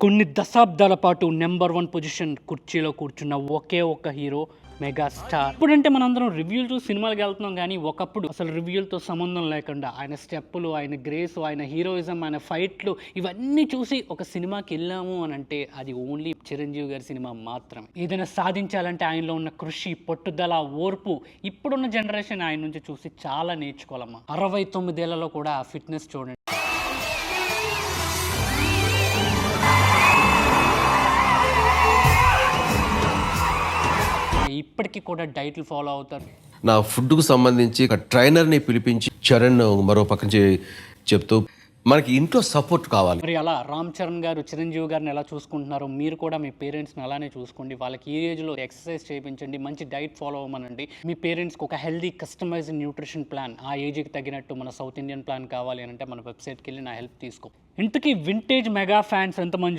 కొన్ని దశాబ్దాల పాటు నెంబర్ 1 పొజిషన్ కుర్చీలో కూర్చున్న ఒకే ఒక్క హీరో మెగాస్టార్. ఇప్పుడంటే మనందరం రివ్యూలు చూసి సినిమాలకు వెళ్తున్నాం, కానీ ఒకప్పుడు అసలు రివ్యూలతో సంబంధం లేకుండా ఆయన స్టెప్పులు, ఆయన గ్రేస్, ఆయన హీరోయిజం, ఆయన ఫైట్లు ఇవన్నీ చూసి ఒక సినిమాకి వెళ్ళాము అని అంటే అది ఓన్లీ చిరంజీవి గారి సినిమా మాత్రమే. ఏదైనా సాధించాలంటే ఆయనలో ఉన్న కృషి, పట్టుదల, ఓర్పు ఇప్పుడున్న జనరేషన్ ఆయన నుంచి చూసి చాలా నేర్చుకోవాలమ్మా. 69 ఏళ్లలో కూడా ఆ ఫిట్నెస్ చూడండి. ఇప్పటికీ కూడా డైట్లు ఫాలో అవుతారు. నా ఫుడ్కు సంబంధించి ఒక ట్రైనర్ని పిలిపించి చరణ్ మరో పక్కన చెప్తూ మనకి ఇంట్లో సపోర్ట్ కావాలి. మరి అలా రామ్ చరణ్ గారు చిరంజీవి గారిని ఎలా చూసుకుంటున్నారో మీరు కూడా మీ పేరెంట్స్ని అలానే చూసుకోండి. వాళ్ళకి ఈ ఏజ్లో ఎక్సర్సైజ్ చేయించండి, మంచి డైట్ ఫాలో అవ్వమనండి. మీ పేరెంట్స్కి ఒక హెల్దీ కస్టమైజ్డ్ న్యూట్రిషన్ ప్లాన్, ఆ ఏజ్కి తగినట్టు మన సౌత్ ఇండియన్ ప్లాన్ కావాలి అని అంటే మన వెబ్సైట్కి వెళ్ళి నా హెల్ప్ తీసుకో. ఇంతకీ వింటేజ్ మెగా ఫ్యాన్స్ ఎంతమంది